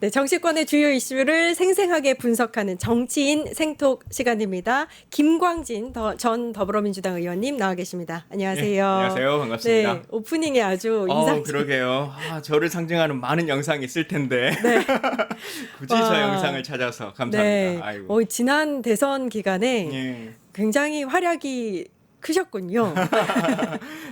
네, 정치권의 주요 이슈를 생생하게 분석하는 정치인 생톡 시간입니다. 김광진 전 더불어민주당 의원님 나와 계십니다. 예, 안녕하세요. 안녕하세요. 네, 반갑습니다. 오프닝에 아주 인상적. 그러게요. 저를 상징하는 많은 영상이 있을 텐데 네, 굳이 저 영상을 찾아서 네. 감사합니다. 아이고. 지난 대선 기간에 예. 굉장히 활약이 크셨군요.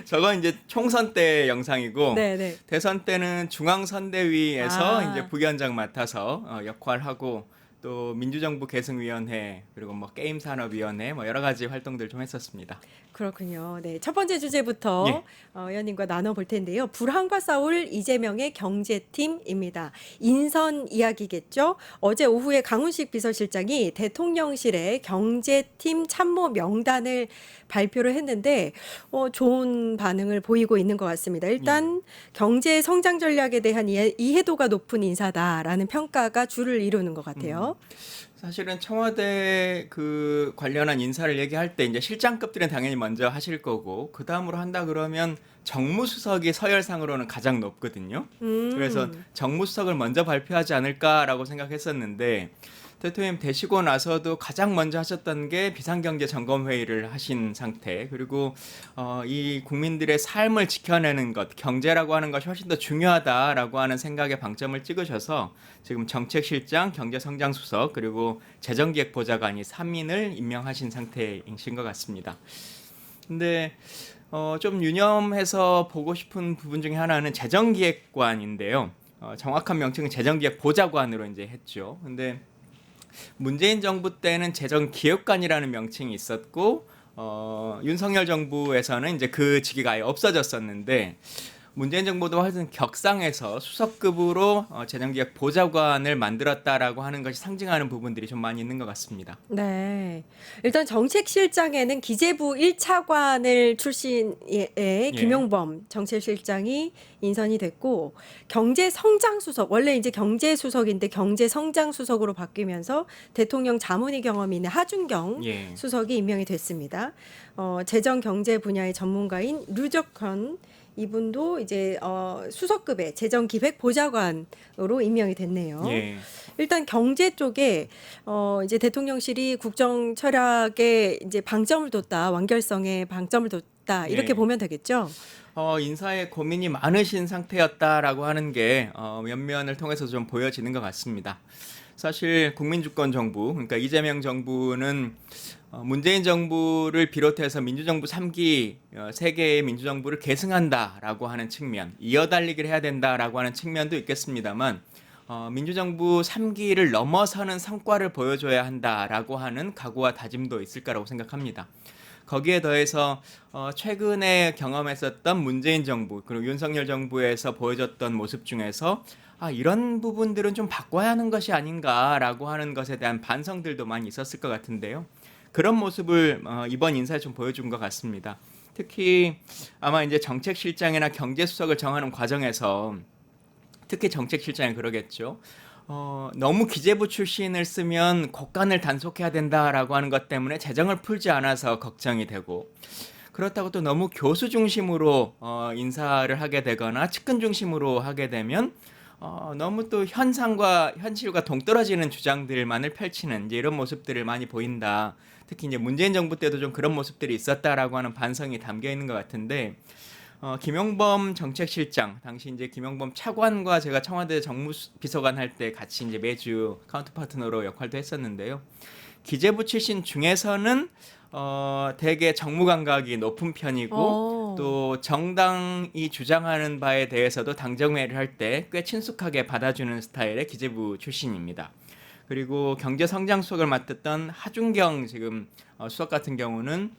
저건 이제 총선 때 영상이고 네, 네. 대선 때는 중앙선대위에서 아. 이제 부위원장 맡아서 역할하고 또 민주정부 계승위원회 그리고 뭐 게임산업위원회 뭐 여러 가지 활동들 좀 했었습니다. 그렇군요. 네, 첫 번째 주제부터 예. 의원님과 나눠볼 텐데요. 불황과 싸울 이재명의 경제팀입니다. 인선 이야기겠죠. 어제 오후에 강훈식 비서실장이 대통령실에 경제팀 참모 명단을 발표를 했는데 좋은 반응을 보이고 있는 것 같습니다. 일단 경제 성장 전략에 대한 이해도가 높은 인사다라는 평가가 주를 이루는 것 같아요. 사실은 청와대 그 관련한 인사를 얘기할 때 이제 실장급들은 당연히 먼저 하실 거고 그 다음으로 한다 그러면 정무수석이 서열상으로는 가장 높거든요. 그래서 정무수석을 먼저 발표하지 않을까라고 생각했었는데 대통령 되시고 나서도 가장 먼저 하셨던 게 비상경제점검회의를 하신 상태 그리고 이 국민들의 삶을 지켜내는 것 경제라고 하는 것이 훨씬 더 중요하다라고 하는 생각에 방점을 찍으셔서 지금 정책실장, 경제성장수석 그리고 재정기획보좌관이 3인을 임명하신 상태이신 것 같습니다. 근데 좀 유념해서 보고 싶은 부분 중에 하나는 재정기획관인데요. 정확한 명칭은 재정기획보좌관으로 이제 했죠. 근데 문재인 정부 때는 재정기획관이라는 명칭이 있었고 윤석열 정부에서는 이제 그 직위가 아예 없어졌었는데 문재인 정부도 하여튼 격상해서 수석급으로 재정기획보좌관을 만들었다라고 하는 것이 상징하는 부분들이 좀 많이 있는 것 같습니다. 네. 일단 정책실장에는 기재부 1차관을 출신의 예. 김용범 정책실장이 인선이 됐고 경제성장수석 원래 이제 경제수석인데 경제성장수석으로 바뀌면서 대통령 자문위 경험이 있는 하준경 예. 수석이 임명이 됐습니다. 재정 경제 분야의 전문가인 류적헌 이분도 이제 수석급의 재정기획보좌관으로 임명이 됐네요. 예. 일단 경제 쪽에 이제 대통령실이 국정 철학에 이제 방점을 뒀다, 완결성에 방점을 뒀다 이렇게 예. 보면 되겠죠. 인사에 고민이 많으신 상태였다라고 하는 게 면면을 통해서 좀 보여지는 것 같습니다. 사실 국민주권 정부, 그러니까 이재명 정부는 문재인 정부를 비롯해서 민주정부 3기 세계의 민주정부를 계승한다라고 하는 측면, 이어달리기를 해야 된다라고 하는 측면도 있겠습니다만 민주정부 3기를 넘어서는 성과를 보여줘야 한다라고 하는 각오와 다짐도 있을 거라고 생각합니다. 거기에 더해서 최근에 경험했었던 문재인 정부 그리고 윤석열 정부에서 보여줬던 모습 중에서 이런 부분들은 좀 바꿔야 하는 것이 아닌가라고 하는 것에 대한 반성들도 많이 있었을 것 같은데요. 그런 모습을 이번 인사에 좀 보여준 것 같습니다. 특히 아마 이제 정책실장이나 경제수석을 정하는 과정에서 특히 정책실장이 그러겠죠. 너무 기재부 출신을 쓰면 국간을 단속해야 된다라고 하는 것 때문에 재정을 풀지 않아서 걱정이 되고 그렇다고 또 너무 교수 중심으로 인사를 하게 되거나 측근 중심으로 하게 되면 너무 또 현상과 현실과 동떨어지는 주장들만을 펼치는 이제 이런 모습들을 많이 보인다. 특히 이제 문재인 정부 때도 좀 그런 모습들이 있었다라고 하는 반성이 담겨 있는 것 같은데 김용범 정책실장 당시 이제 김용범 차관과 제가 청와대 정무비서관 할 때 같이 이제 매주 카운터 파트너로 역할도 했었는데요. 기재부 출신 중에서는 되게 정무 감각이 높은 편이고 또 정당이 주장하는 바에 대해서도 당정회의를 할 때 꽤 친숙하게 받아주는 스타일의 기재부 출신입니다. 그리고 경제성장수석을 맡았던 하준경 지금 수석 같은 경우는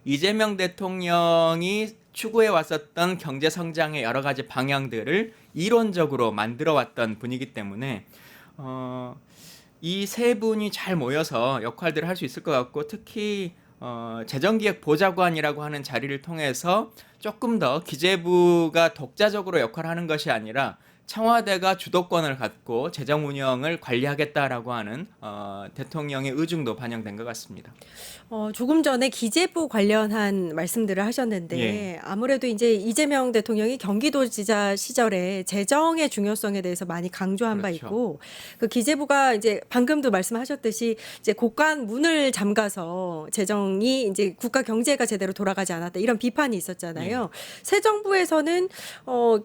이재명 대통령이 추구해 왔었던 경제성장의 여러 가지 방향들을 이론적으로 만들어 왔던 분이기 때문에 이 세 분이 잘 모여서 역할들을 할 수 있을 것 같고 특히 재정기획보좌관이라고 하는 자리를 통해서 조금 더 기재부가 독자적으로 역할을 하는 것이 아니라 청와대가 주도권을 갖고 재정 운영을 관리하겠다라고 하는 대통령의 의중도 반영된 것 같습니다. 조금 전에 기재부 관련한 말씀들을 하셨는데 예. 아무래도 이제 이재명 대통령이 경기도지사 시절에 재정의 중요성에 대해서 많이 강조한 바 그렇죠. 있고 그 기재부가 이제 방금도 말씀하셨듯이 이제 고관 문을 잠가서 재정이 이제 국가 경제가 제대로 돌아가지 않았다 이런 비판이 있었잖아요. 새 정부에서는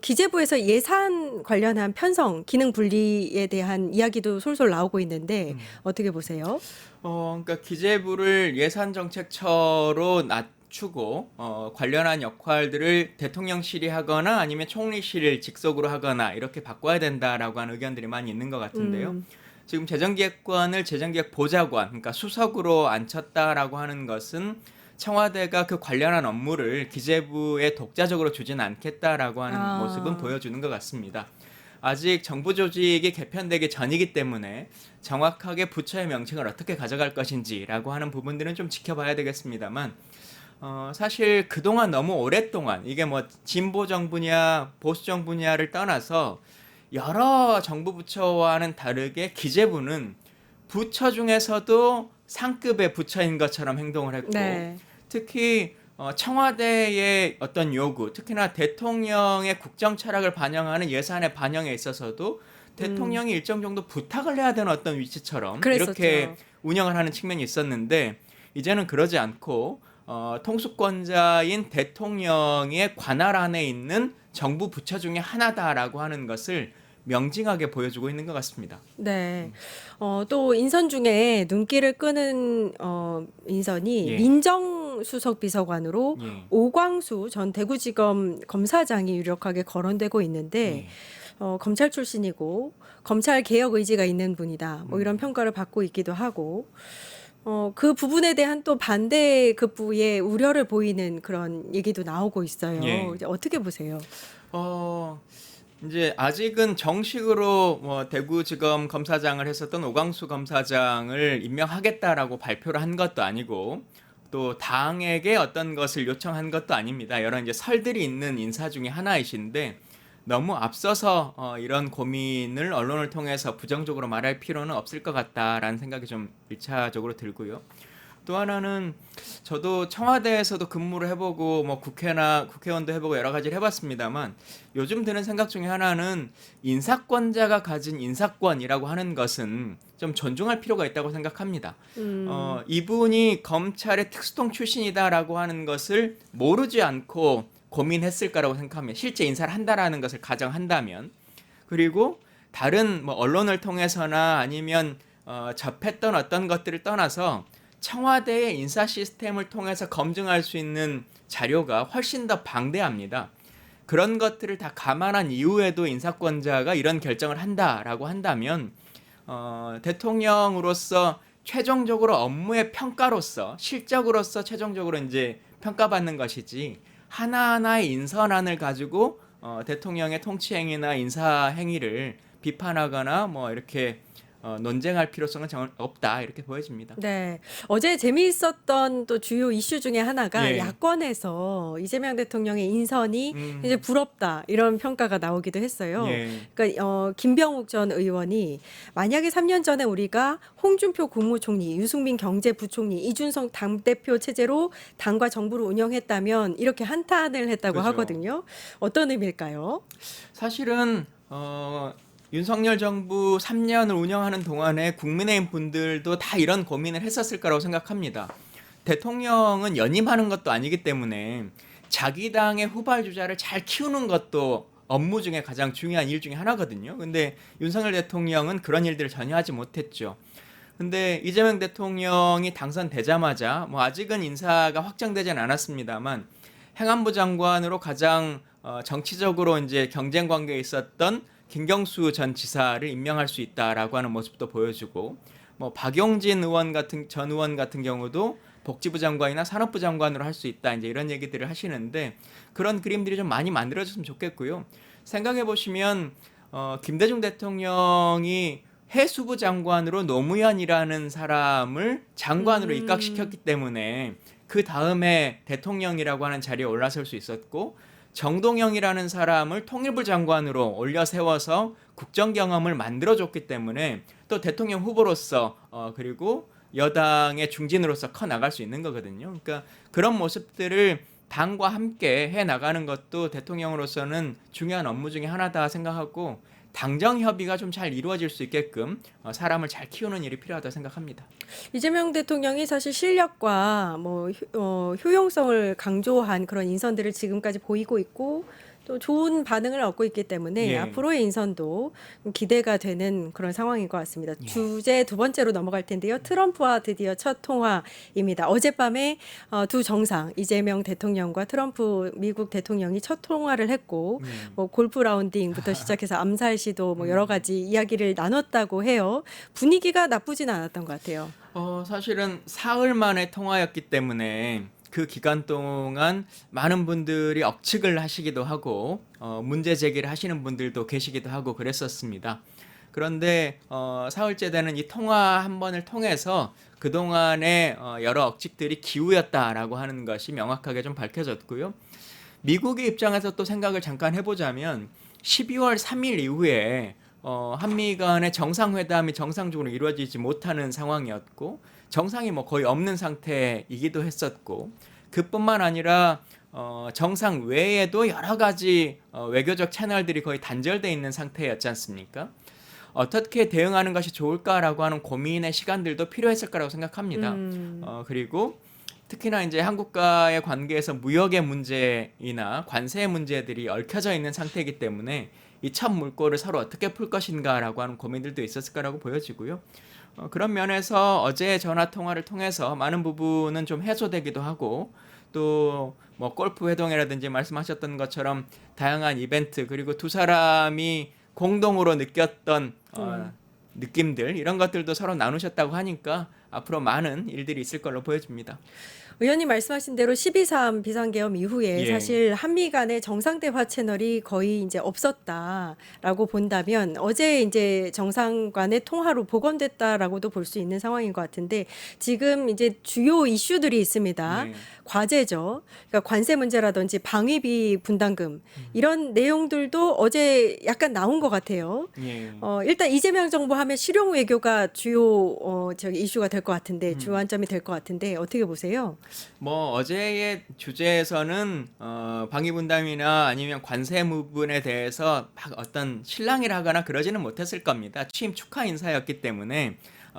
기재부에서 예산 관련한 편성, 기능 분리에 대한 이야기도 솔솔 나오고 있는데 어떻게 보세요? 그러니까 기재부를 예산정책처로 낮추고 관련한 역할들을 대통령실이 하거나 아니면 총리실 직속으로 하거나 이렇게 바꿔야 된다라고 하는 의견들이 많이 있는 것 같은데요. 지금 재정기획관을 재정기획보좌관, 그러니까 수석으로 앉혔다라고 하는 것은 청와대가 그 관련한 업무를 기재부에 독자적으로 주지는 않겠다라고 하는 모습은 보여주는 것 같습니다. 아직 정부 조직이 개편되기 전이기 때문에 정확하게 부처의 명칭을 어떻게 가져갈 것인지라고 하는 부분들은 좀 지켜봐야 되겠습니다만 사실 그동안 너무 오랫동안 이게 뭐 진보 정부냐 보수 정부냐를 떠나서 여러 정부 부처와는 다르게 기재부는 부처 중에서도 상급의 부처인 것처럼 행동을 했고 네. 특히 청와대의 어떤 요구, 특히나 대통령의 국정 철학을 반영하는 예산의 반영에 있어서도 대통령이 일정 정도 부탁을 해야 되는 어떤 위치처럼 그랬었죠. 이렇게 운영을 하는 측면이 있었는데 이제는 그러지 않고 통수권자인 대통령의 관할 안에 있는 정부 부처 중에 하나다라고 하는 것을 명징하게 보여주고 있는 것 같습니다. 네. 또 인선 중에 눈길을 끄는 인선이 예. 민정수석 비서관으로 예. 오광수 전 대구지검 검사장이 유력하게 거론되고 있는데 검찰 출신이고 검찰 개혁 의지가 있는 분이다. 뭐 이런 평가를 받고 있기도 하고 그 부분에 대한 또 반대급부의 우려를 보이는 그런 얘기도 나오고 있어요. 예. 이제 어떻게 보세요? 이제 아직은 정식으로 뭐 대구지검 검사장을 했었던 오광수 검사장을 임명하겠다라고 발표를 한 것도 아니고 또 당에게 어떤 것을 요청한 것도 아닙니다. 여러 이제 설들이 있는 인사 중에 하나이신데 너무 앞서서 이런 고민을 언론을 통해서 부정적으로 말할 필요는 없을 것 같다라는 생각이 좀 1차적으로 들고요. 또 하나는 저도 청와대에서도 근무를 해보고 뭐 국회나 국회의원도 해보고 여러 가지를 해봤습니다만 요즘 드는 생각 중에 하나는 인사권자가 가진 인사권이라고 하는 것은 좀 존중할 필요가 있다고 생각합니다. 이분이 검찰의 특수통 출신이다라고 하는 것을 모르지 않고 고민했을 거라고 생각합니다. 실제 인사를 한다라는 것을 가정한다면. 그리고 다른 뭐 언론을 통해서나 아니면 접했던 어떤 것들을 떠나서 청와대의 인사 시스템을 통해서 검증할 수 있는 자료가 훨씬 더 방대합니다. 그런 것들을 다 감안한 이후에도 인사권자가 이런 결정을 한다라고 한다면 대통령으로서 최종적으로 업무의 평가로서 실적으로서 최종적으로 이제 평가받는 것이지 하나하나의 인선안을 가지고 대통령의 통치 행위나 인사 행위를 비판하거나 뭐 이렇게 논쟁할 필요성은 정말 없다 이렇게 보여집니다. 네. 어제 재미있었던 또 주요 이슈 중에 하나가 예. 야권에서 이재명 대통령의 인선이 이제 부럽다 이런 평가가 나오기도 했어요. 예. 그러니까 김병욱 전 의원이 만약에 3년 전에 우리가 홍준표 국무총리, 유승민 경제부총리, 이준석 당대표 체제로 당과 정부를 운영했다면 이렇게 한탄을 했다고 그죠. 하거든요. 어떤 의미일까요? 사실은 윤석열 정부 3년을 운영하는 동안에 국민의힘 분들도 다 이런 고민을 했었을 거라고 생각합니다. 대통령은 연임하는 것도 아니기 때문에 자기 당의 후발주자를 잘 키우는 것도 업무 중에 가장 중요한 일 중에 하나거든요. 근데 윤석열 대통령은 그런 일들을 전혀 하지 못했죠. 근데 이재명 대통령이 당선되자마자 뭐 아직은 인사가 확정되지는 않았습니다만 행안부 장관으로 가장 정치적으로 이제 경쟁 관계에 있었던 김경수 전 지사를 임명할 수 있다라고 하는 모습도 보여주고 뭐 박용진 전 의원 같은 경우도 복지부 장관이나 산업부 장관으로 할 수 있다 이제 이런 얘기들을 하시는데 그런 그림들이 좀 많이 만들어졌으면 좋겠고요. 생각해 보시면 김대중 대통령이 해수부 장관으로 노무현이라는 사람을 장관으로 입각시켰기 때문에 그 다음에 대통령이라고 하는 자리에 올라설 수 있었고 정동영이라는 사람을 통일부 장관으로 올려 세워서 국정 경험을 만들어줬기 때문에 또 대통령 후보로서 그리고 여당의 중진으로서 커 나갈 수 있는 거거든요. 그러니까 그런 모습들을 당과 함께 해 나가는 것도 대통령으로서는 중요한 업무 중에 하나다 생각하고 당정 협의가 좀 잘 이루어질 수 있게끔 사람을 잘 키우는 일이 필요하다 생각합니다. 이재명 대통령이 사실 실력과 뭐 효용성을 강조한 그런 인선들을 지금까지 보이고 있고 또 좋은 반응을 얻고 있기 때문에 예. 앞으로의 인선도 기대가 되는 그런 상황인 것 같습니다. 예. 주제 두 번째로 넘어갈 텐데요. 트럼프와 드디어 첫 통화입니다. 어젯밤에 두 정상 이재명 대통령과 트럼프 미국 대통령이 첫 통화를 했고 뭐 골프 라운딩부터 시작해서 암살 시도 뭐 여러 가지 이야기를 나눴다고 해요. 분위기가 나쁘진 않았던 것 같아요. 사실은 사흘 만에 통화였기 때문에 그 기간 동안 많은 분들이 억측을 하시기도 하고 문제 제기를 하시는 분들도 계시기도 하고 그랬었습니다. 그런데 사흘째 되는 이 통화 한 번을 통해서 그동안의 여러 억측들이 기우였다라고 하는 것이 명확하게 좀 밝혀졌고요. 미국의 입장에서 또 생각을 잠깐 해보자면 12월 3일 이후에 한미 간의 정상회담이 정상적으로 이루어지지 못하는 상황이었고 정상이 뭐 거의 없는 상태이기도 했었고 그뿐만 아니라 정상 외에도 여러 가지 외교적 채널들이 거의 단절돼 있는 상태였지 않습니까? 어떻게 대응하는 것이 좋을까라고 하는 고민의 시간들도 필요했을 거라고 생각합니다. 그리고 특히나 이제 한국과의 관계에서 무역의 문제이나 관세의 문제들이 얽혀져 있는 상태이기 때문에 이 첫 물꼬를 서로 어떻게 풀 것인가라고 하는 고민들도 있었을 거라고 보여지고요. 그런 면에서 어제 전화 통화를 통해서 많은 부분은 좀 해소되기도 하고 또 뭐 골프 회동이라든지 말씀하셨던 것처럼 다양한 이벤트 그리고 두 사람이 공동으로 느꼈던 느낌들 이런 것들도 서로 나누셨다고 하니까 앞으로 많은 일들이 있을 걸로 보여집니다. 의원님 말씀하신 대로 12.3 비상계엄 이후에 예. 사실 한미 간의 정상대화 채널이 거의 이제 없었다라고 본다면 어제 이제 정상 간의 통화로 복원됐다라고도 볼 수 있는 상황인 것 같은데 지금 이제 주요 이슈들이 있습니다. 예. 과제죠. 그러니까 관세 문제라든지 방위비 분담금 이런 내용들도 어제 약간 나온 것 같아요. 예. 일단 이재명 정부 하면 실용 외교가 주요 저기 이슈가 될 것 같은데 주안점이 될 것 같은데 어떻게 보세요? 뭐 어제의 주제에서는 방위 분담이나 아니면 관세 부분에 대해서 막 어떤 실랑이를 하거나 그러지는 못했을 겁니다. 취임 축하 인사였기 때문에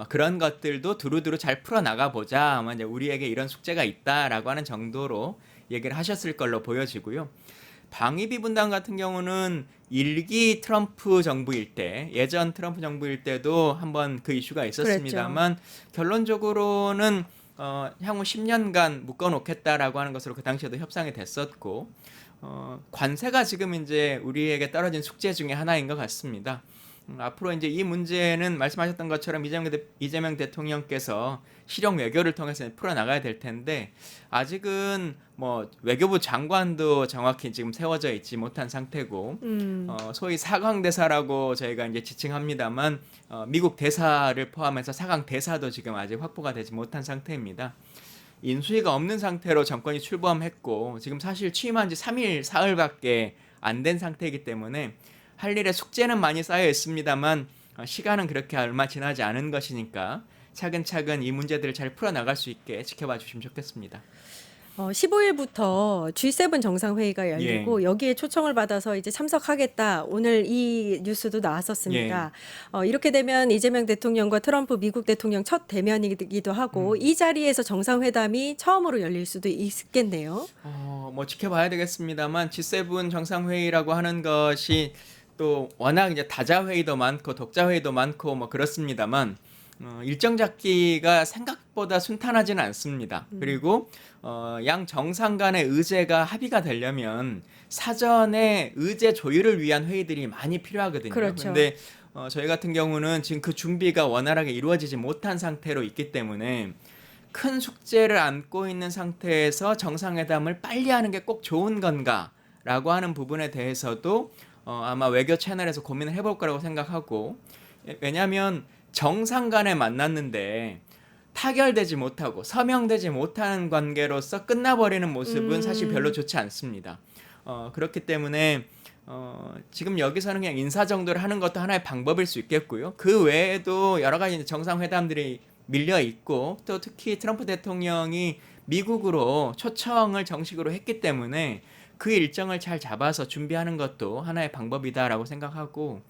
그런 것들도 두루두루 잘 풀어 나가 보자. 아마 이제 우리에게 이런 숙제가 있다라고 하는 정도로 얘기를 하셨을 걸로 보여지고요. 방위비 분담 같은 경우는 1기 트럼프 정부일 때 예전 트럼프 정부일 때도 한번 그 이슈가 있었습니다만 결론적으로는 향후 10년간 묶어놓겠다라고 하는 것으로 그 당시에도 협상이 됐었고 관세가 지금 이제 우리에게 떨어진 숙제 중에 하나인 것 같습니다. 앞으로 이제 이 문제는 말씀하셨던 것처럼 이재명 대통령께서 실용 외교를 통해서 풀어나가야 될 텐데 아직은 뭐 외교부 장관도 정확히 지금 세워져 있지 못한 상태고 소위 사강 대사라고 저희가 이제 지칭합니다만 미국 대사를 포함해서 사강 대사도 지금 아직 확보가 되지 못한 상태입니다. 인수위가 없는 상태로 정권이 출범했고 지금 사실 취임한 지 3일, 사흘밖에 안 된 상태이기 때문에 할 일의 숙제는 많이 쌓여 있습니다만 시간은 그렇게 얼마 지나지 않은 것이니까 차근차근 이 문제들을 잘 풀어나갈 수 있게 지켜봐 주시면 좋겠습니다. 15일부터 G7 정상회의가 열리고 여기에 초청을 받아서 이제 참석하겠다. 오늘 이 뉴스도 나왔었습니다. 이렇게 되면 이재명 대통령과 트럼프 미국 대통령 첫 대면이기도 하고 이 자리에서 정상회담이 처음으로 열릴 수도 있겠네요. 뭐 지켜봐야 되겠습니다만 G7 정상회의라고 하는 것이 또 워낙 이제 다자회의도 많고 독자회의도 많고 뭐 그렇습니다만 일정 잡기가 생각보다 순탄하지는 않습니다. 그리고 양 정상 간의 의제가 합의가 되려면 사전에 의제 조율을 위한 회의들이 많이 필요하거든요. 그렇죠. 근데 저희 같은 경우는 지금 그 준비가 원활하게 이루어지지 못한 상태로 있기 때문에 큰 숙제를 안고 있는 상태에서 정상회담을 빨리 하는 게 꼭 좋은 건가라고 하는 부분에 대해서도 아마 외교 채널에서 고민을 해볼 거라고 생각하고 왜냐하면 정상 간에 만났는데 타결되지 못하고 서명되지 못하는 관계로서 끝나버리는 모습은 사실 별로 좋지 않습니다. 그렇기 때문에 지금 여기서는 그냥 인사 정도를 하는 것도 하나의 방법일 수 있겠고요. 그 외에도 여러 가지 정상회담들이 밀려 있고 또 특히 트럼프 대통령이 미국으로 초청을 정식으로 했기 때문에 그 일정을 잘 잡아서 준비하는 것도 하나의 방법이다라고 생각하고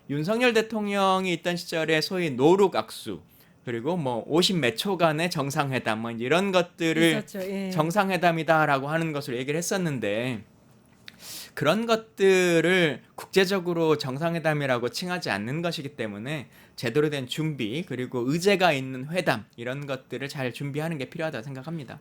윤석열 대통령이 있던 시절에 소위 노룩 악수 그리고 뭐 50 몇 초간의 정상회담 뭐 이런 것들을 있었죠. 예. 정상회담이다라고 하는 것을 얘기를 했었는데 그런 것들을 국제적으로 정상회담이라고 칭하지 않는 것이기 때문에 제대로 된 준비 그리고 의제가 있는 회담 이런 것들을 잘 준비하는 게 필요하다고 생각합니다.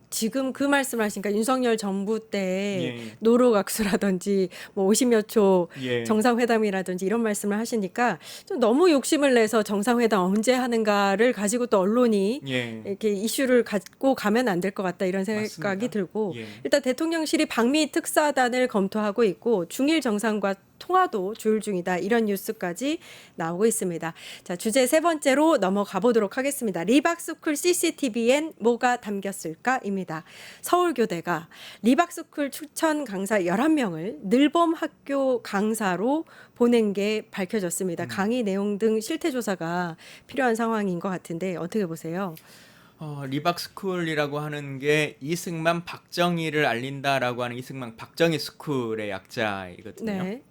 지금 그 말씀하시니까 윤석열 정부 때 예. 노루각수라든지 뭐 50여 초 예. 정상회담이라든지 이런 말씀을 하시니까 좀 너무 욕심을 내서 정상회담 언제 하는가를 가지고 또 언론이 예. 이렇게 이슈를 갖고 가면 안 될 것 같다 이런 생각이 맞습니다. 들고 예. 일단 대통령실이 방미 특사단을 검토하고 있고 중일 정상과 통화도 조율 중이다 이런 뉴스까지 나오고 있습니다. 자, 주제 세 번째로 넘어가 보도록 하겠습니다. 리박스쿨 CCTV엔 뭐가 담겼을까입니다. 서울교대가 리박스쿨 추천 강사 11명을 늘봄 학교 강사로 보낸 게 밝혀졌습니다. 강의 내용 등 실태 조사가 필요한 상황인 것 같은데 어떻게 보세요? 리박스쿨이라고 하는 게 이승만 박정희를 알린다라고 하는 이승만 박정희 스쿨의 약자이거든요. 네.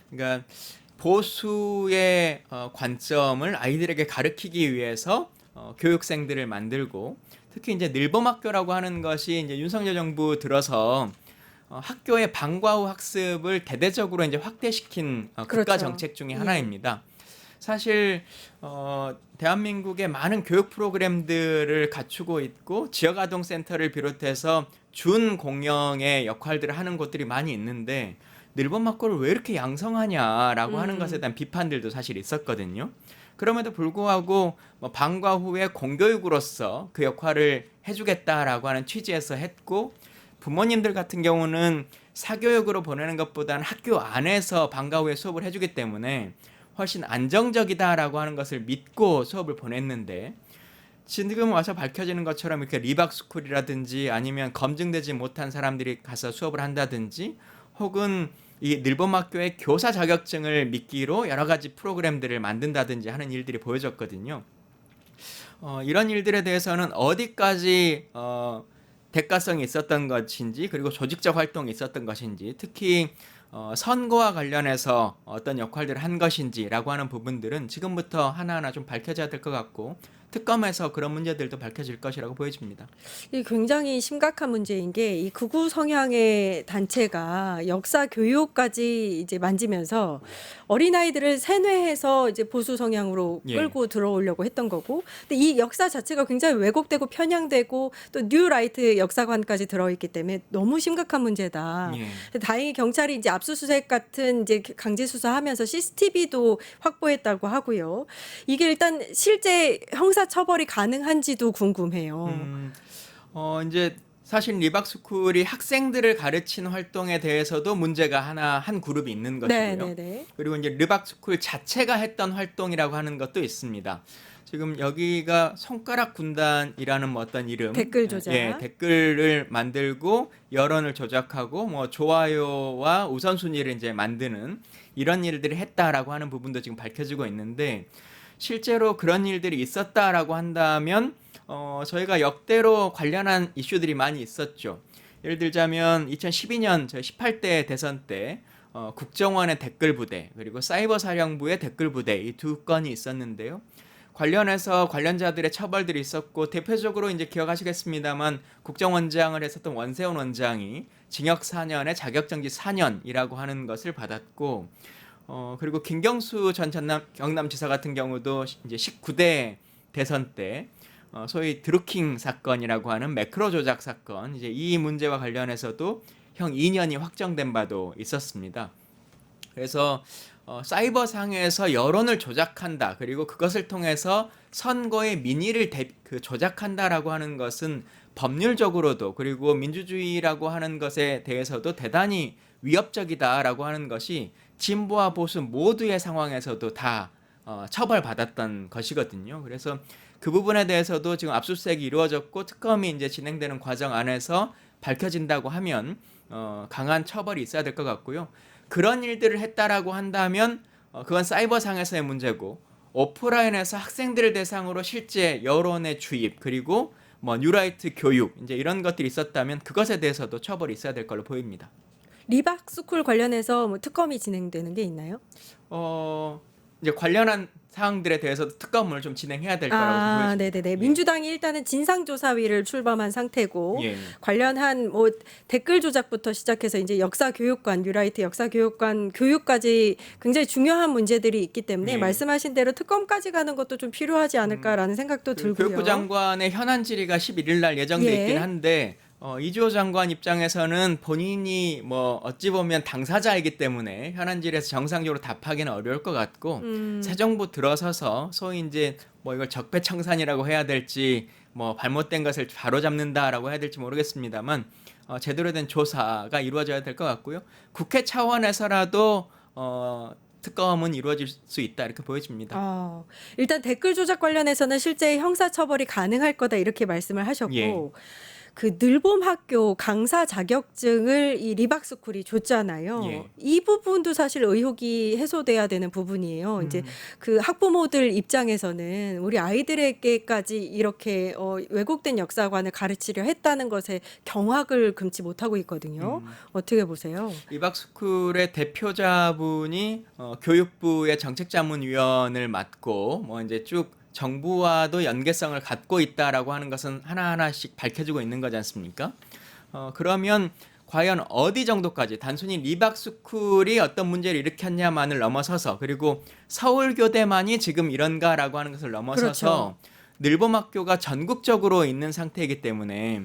그러니까 보수의 관점을 아이들에게 가르치기 위해서 교육생들을 만들고 특히 이제 늘봄학교라고 하는 것이 이제 윤석열 정부 들어서 학교의 방과 후 학습을 대대적으로 이제 확대시킨 국가 그렇죠. 정책 중에 예. 하나입니다. 사실 대한민국의 많은 교육 프로그램들을 갖추고 있고 지역아동센터를 비롯해서 준공영의 역할들을 하는 곳들이 많이 있는데 늘봄학교를 왜 이렇게 양성하냐라고 하는 것에 대한 비판들도 사실 있었거든요. 그럼에도 불구하고 뭐 방과 후에 공교육으로서 그 역할을 해주겠다라고 하는 취지에서 했고 부모님들 같은 경우는 사교육으로 보내는 것보다는 학교 안에서 방과 후에 수업을 해주기 때문에 훨씬 안정적이다라고 하는 것을 믿고 수업을 보냈는데 지금 와서 밝혀지는 것처럼 이렇게 리박스쿨이라든지 아니면 검증되지 못한 사람들이 가서 수업을 한다든지 혹은 이 늘봄학교의 교사 자격증을 미끼로 여러 가지 프로그램들을 만든다든지 하는 일들이 보여졌거든요. 이런 일들에 대해서는 어디까지 대가성이 있었던 것인지 그리고 조직적 활동이 있었던 것인지 특히 선거와 관련해서 어떤 역할들을 한 것인지라고 하는 부분들은 지금부터 하나하나 좀 밝혀져야 될 것 같고 특검에서 그런 문제들도 밝혀질 것이라고 보여집니다. 이 굉장히 심각한 문제인 게 이 극우 성향의 단체가 역사 교육까지 이제 만지면서 어린아이들을 세뇌해서 이제 보수 성향으로 예. 끌고 들어오려고 했던 거고 근데 이 역사 자체가 굉장히 왜곡되고 편향되고 또 뉴라이트 역사관까지 들어있기 때문에 너무 심각한 문제다. 예. 근데 다행히 경찰이 이제 압수수색 같은 이제 강제 수사하면서 CCTV도 확보했다고 하고요. 이게 일단 실제 형사 처벌이 가능한지도 궁금해요. 이제 사실 리박스쿨이 학생들을 가르치는 활동에 대해서도 문제가 한 그룹이 있는 네, 것이고요. 네, 네. 그리고 이제 리박스쿨 자체가 했던 활동이라고 하는 것도 있습니다. 지금 여기가 손가락 군단이라는 뭐 어떤 이름, 댓글 조작. 예, 댓글을 만들고 여론을 조작하고 뭐 좋아요와 우선순위를 이제 만드는 이런 일들을 했다라고 하는 부분도 지금 밝혀지고 있는데 실제로 그런 일들이 있었다라고 한다면 저희가 역대로 관련한 이슈들이 많이 있었죠. 예를 들자면 2012년 저희 18대 대선 때 국정원의 댓글 부대 그리고 사이버 사령부의 댓글 부대 이 두 건이 있었는데요. 관련해서 관련자들의 처벌들이 있었고 대표적으로 이제 기억하시겠습니다만 국정원장을 했었던 원세훈 원장이 징역 4년에 자격정지 4년이라고 하는 것을 받았고 그리고 김경수 전 경남지사 같은 경우도 이제 19대 대선 때 소위 드루킹 사건이라고 하는 매크로 조작 사건 이제 이 문제와 관련해서도 형 2년이 확정된 바도 있었습니다. 그래서 사이버상에서 여론을 조작한다 그리고 그것을 통해서 선거의 민의를 조작한다라고 하는 것은 법률적으로도 그리고 민주주의라고 하는 것에 대해서도 대단히 위협적이다라고 하는 것이 진보와 보수 모두의 상황에서도 다 처벌받았던 것이거든요. 그래서 그 부분에 대해서도 지금 압수수색이 이루어졌고 특검이 이제 진행되는 과정 안에서 밝혀진다고 하면 강한 처벌이 있어야 될 것 같고요. 그런 일들을 했다라고 한다면 그건 사이버상에서의 문제고 오프라인에서 학생들을 대상으로 실제 여론의 주입 그리고 뭐 뉴라이트 교육 이제 이런 것들이 있었다면 그것에 대해서도 처벌이 있어야 될 걸로 보입니다. 리박스쿨 관련해서 뭐 특검이 진행되는 게 있나요? 이제 관련한 사항들에 대해서도 특검을 좀 진행해야 될 거라고 보여집니다. 네네네. 예. 민주당이 일단은 진상조사위를 출범한 상태고 예. 관련한 뭐 댓글 조작부터 시작해서 이제 역사교육관, 뉴라이트 역사교육관 교육까지 굉장히 중요한 문제들이 있기 때문에 예. 말씀하신 대로 특검까지 가는 것도 좀 필요하지 않을까라는 생각도 들고요. 교육부 장관의 현안 질의가 11일 날 예정돼 예. 있긴 한데 이주호 장관 입장에서는 본인이 뭐 어찌 보면 당사자이기 때문에 현안 질의에서 정상적으로 답하기는 어려울 것 같고 새 정부 들어서서 소위 이제 뭐 이걸 적폐청산이라고 해야 될지 뭐 잘못된 것을 바로잡는다라고 해야 될지 모르겠습니다만 제대로 된 조사가 이루어져야 될 것 같고요. 국회 차원에서라도 특검은 이루어질 수 있다 이렇게 보여집니다. 일단 댓글 조작 관련해서는 실제 형사처벌이 가능할 거다 이렇게 말씀을 하셨고 예. 그 늘봄 학교 강사 자격증을 이 리박스쿨이 줬잖아요. 예. 이 부분도 사실 의혹이 해소돼야 되는 부분이에요. 이제 그 학부모들 입장에서는 우리 아이들에게까지 이렇게 왜곡된 역사관을 가르치려 했다는 것에 경악을 금치 못하고 있거든요. 어떻게 보세요? 리박스쿨의 대표자분이 교육부의 정책자문위원을 맡고 뭐 이제 쭉 정부와도 연계성을 갖고 있다라고 하는 것은 하나하나씩 밝혀지고 있는 거지 않습니까? 그러면 과연 어디 정도까지 단순히 리박스쿨이 어떤 문제를 일으켰냐만을 넘어서서 그리고 서울교대만이 지금 이런가라고 하는 것을 넘어서서 그렇죠. 늘봄학교가 전국적으로 있는 상태이기 때문에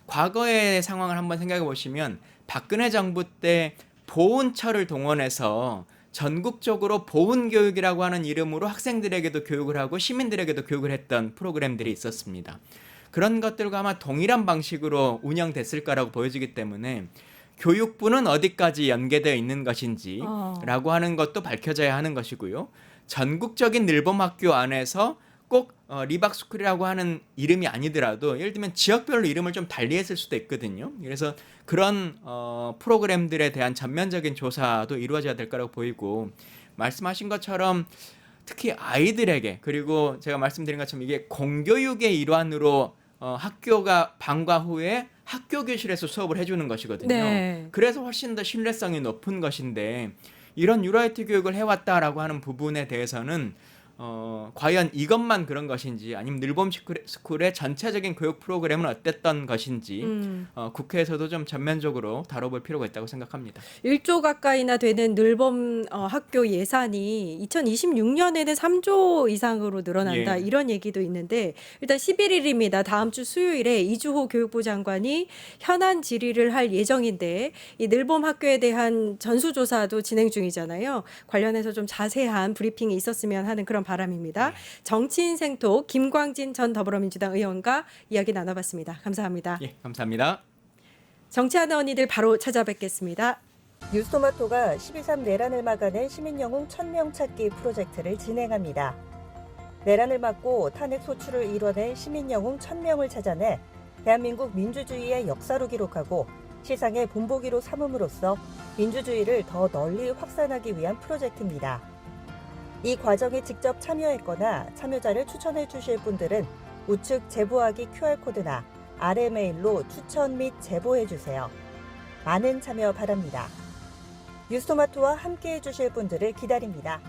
과거의 상황을 한번 생각해 보시면 박근혜 정부 때 보훈처를 동원해서 전국적으로 보훈교육이라고 하는 이름으로 학생들에게도 교육을 하고 시민들에게도 교육을 했던 프로그램들이 있었습니다. 그런 것들과 아마 동일한 방식으로 운영됐을 거라고 보여지기 때문에 교육부는 어디까지 연계되어 있는 것인지 라고 하는 것도 밝혀져야 하는 것이고요. 전국적인 늘봄학교 안에서 꼭 리박스쿨이라고 하는 이름이 아니더라도 예를 들면 지역별로 이름을 좀 달리했을 수도 있거든요. 그래서 그런 프로그램들에 대한 전면적인 조사도 이루어져야 될 거라고 보이고 말씀하신 것처럼 특히 아이들에게 그리고 제가 말씀드린 것처럼 이게 공교육의 일환으로 학교가 방과 후에 학교 교실에서 수업을 해주는 것이거든요. 네. 그래서 훨씬 더 신뢰성이 높은 것인데 이런 뉴라이트 교육을 해왔다라고 하는 부분에 대해서는 과연 이것만 그런 것인지 아니면 늘봄 스쿨의 전체적인 교육 프로그램은 어땠던 것인지 국회에서도 좀 전면적으로 다뤄볼 필요가 있다고 생각합니다. 1조 가까이나 되는 늘봄 학교 예산이 2026년에는 3조 이상으로 늘어난다 예. 이런 얘기도 있는데 일단 11일입니다. 다음 주 수요일에 이주호 교육부 장관이 현안 질의를 할 예정인데 이 늘봄 학교에 대한 전수조사도 진행 중이잖아요. 관련해서 좀 자세한 브리핑이 있었으면 하는 그런 바람입니다. 정치인생톡 김광진 전 더불어민주당 의원과 이야기 나눠봤습니다. 감사합니다. 예, 감사합니다. 정치하는 언니들 바로 찾아뵙겠습니다. 뉴스토마토가 12.3 내란을 막아낸 시민영웅 1000명 찾기 프로젝트를 진행합니다. 내란을 막고 탄핵 소추를 이뤄낸 시민영웅 1000명을 찾아내 대한민국 민주주의의 역사로 기록하고 시상의 본보기로 삼음으로써 민주주의를 더 널리 확산하기 위한 프로젝트입니다. 이 과정에 직접 참여했거나 참여자를 추천해 주실 분들은 우측 제보하기 QR코드나 아래 메일로 추천 및 제보해 주세요. 많은 참여 바랍니다. 뉴스토마토와 함께해 주실 분들을 기다립니다.